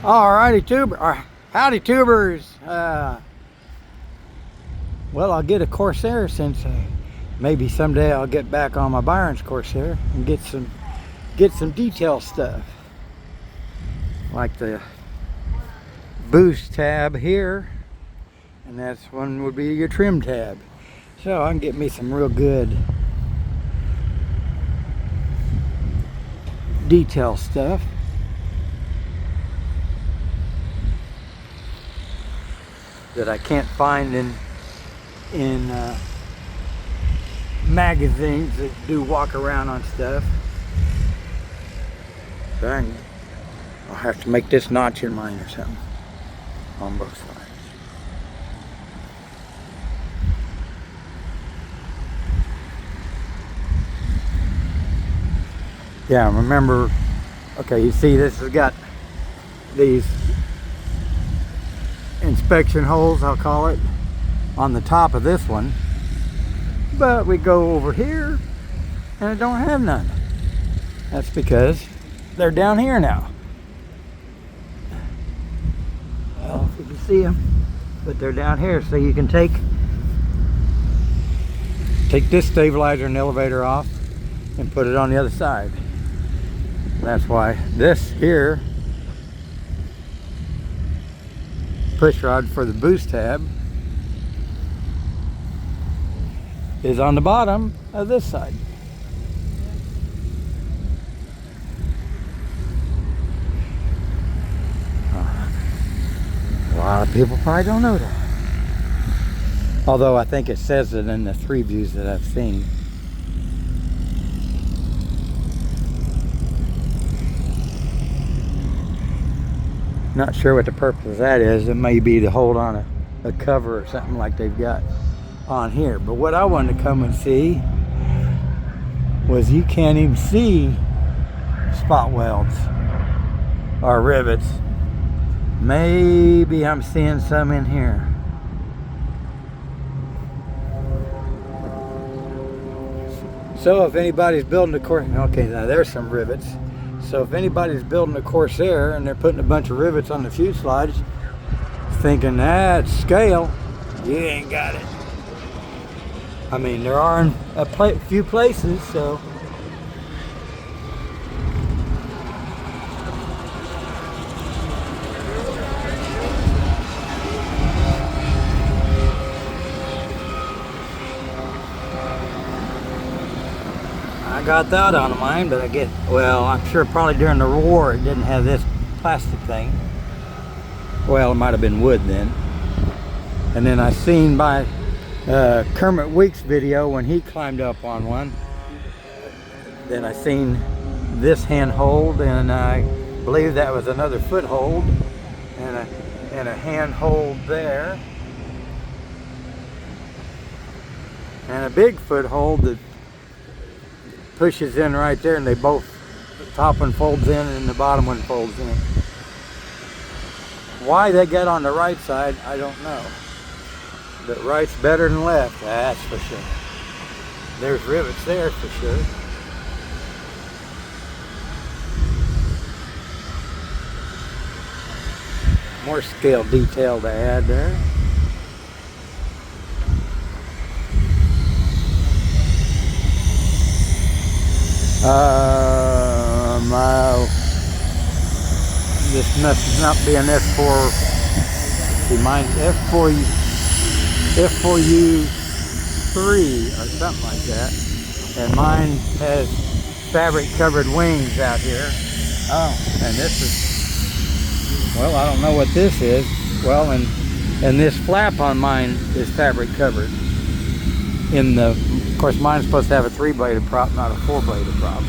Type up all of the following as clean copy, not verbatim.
Alrighty, howdy tubers. Well, I'll get a Corsair since maybe someday I'll get back on my Byron's Corsair and get some detail stuff, like the boost tab here, and that's one would be your trim tab. So I can get me some real good detail stuff. That I can't find in magazines that do walk around on stuff. So I'll have to make this notch in mine or something on both sides. Yeah, remember, okay, you see this has got these inspection holes, I'll call it, on the top of this one, but we go over here and it don't have none. That's because they're down here now. I don't know if you can see them, but they're down here, so you can take this stabilizer and elevator off and put it on the other side. That's why this here push rod for the boost tab is on the bottom of this side. A lot of people probably don't know that. Although I think it says it in the 3 views that I've seen. Not sure what the purpose of that is. It may be to hold on a cover or something like they've got on here. But what I wanted to come and see was you can't even see spot welds or rivets. Maybe I'm seeing some in here. So if anybody's building a Corsair, okay, now there's some rivets. So if anybody's building a Corsair and they're putting a bunch of rivets on the fuselage, thinking that's scale, you ain't got it. I mean, there are in a few places, so. I got that on mine, but well, I'm sure probably during the war it didn't have this plastic thing. Well, it might have been wood then. And then I seen by Kermit Week's video when he climbed up on one. Then I seen this handhold, and I believe that was another foothold, and a handhold there, and a big foothold that pushes in right there, and they both, the top one folds in and the bottom one folds in. Why they get on the right side, I don't know. But right's better than left, that's for sure. There's rivets there for sure. More scale detail to add there. This must not be an F4. See, mine's F4U3 or something like that, and mine has fabric covered wings out here. Oh, and this is, well, I don't know what this is. Well, and this flap on mine is fabric covered. Of course, mine's supposed to have a 3-bladed prop, not a 4-bladed prop.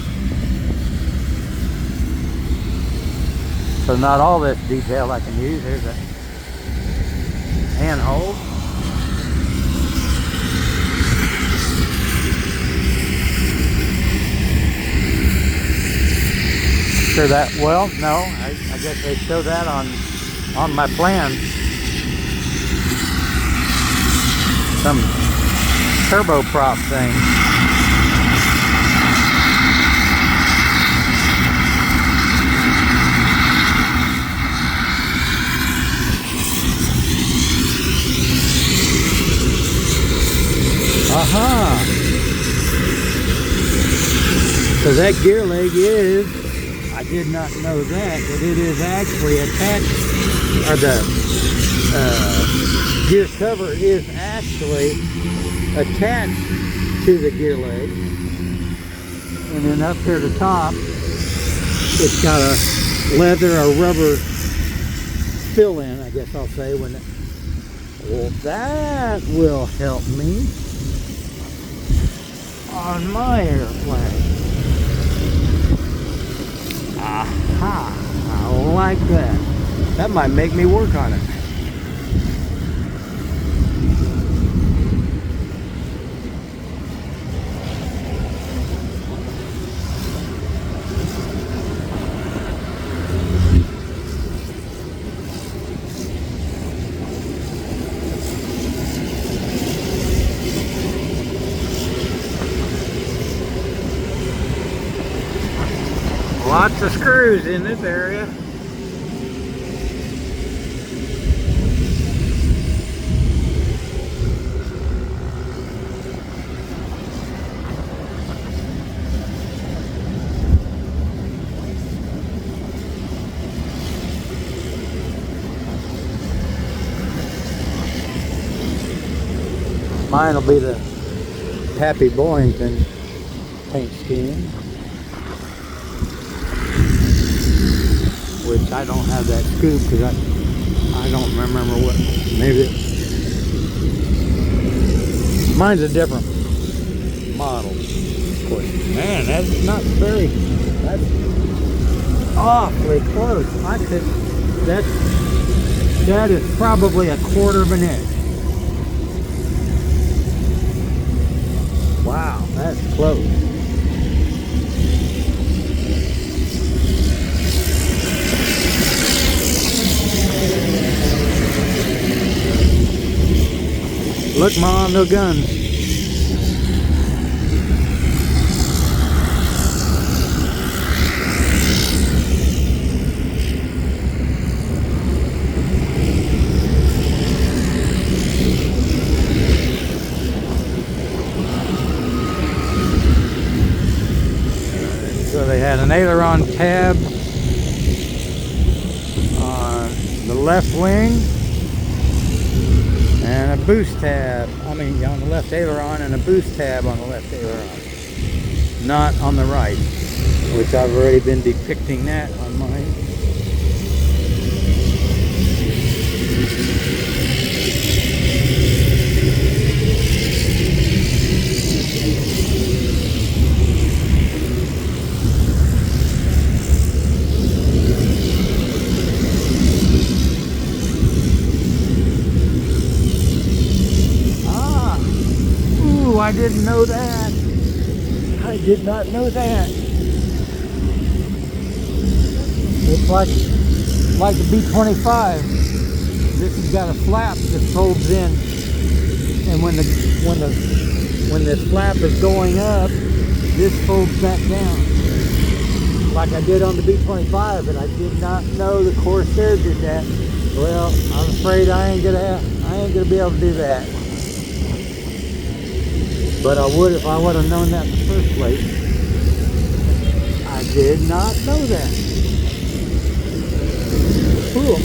So not all this detail I can use. There's a handhold. Sure that, well, no, I guess they show that on my plan. Some turboprop thing. So that gear leg is, I did not know that it is actually attached, or the gear cover is actually attached to the gear leg. And then up here at the top, it's got a leather or rubber fill in, I guess I'll say. Well, that will help me on my airplane. Aha, I like that. That might make me work on it. Lots of screws in this area. Mine will be the Happy Boyington paint scheme, which I don't have that scoop because I don't remember what, maybe mine's a different model, of course. Man, that's not very, that's awfully close. That is probably 1/4 of an inch. Wow, that's close. Look, Mom, no guns. So they had an aileron tab on the left wing and a boost tab, on the left aileron, and a boost tab on the left aileron. Not on the right, which I've already been depicting that on mine. I didn't know that. I did not know that. It's like the B-25. This has got a flap that folds in, and when the flap is going up, this folds back down, like I did on the B-25. But I did not know the Corsair did that. Well, I'm afraid I ain't gonna be able to do that. But I would if I would have known that in the first place. I did not know that. Cool.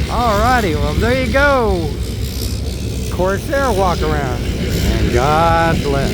Alrighty, well there you go. Corsair walk around. And God bless.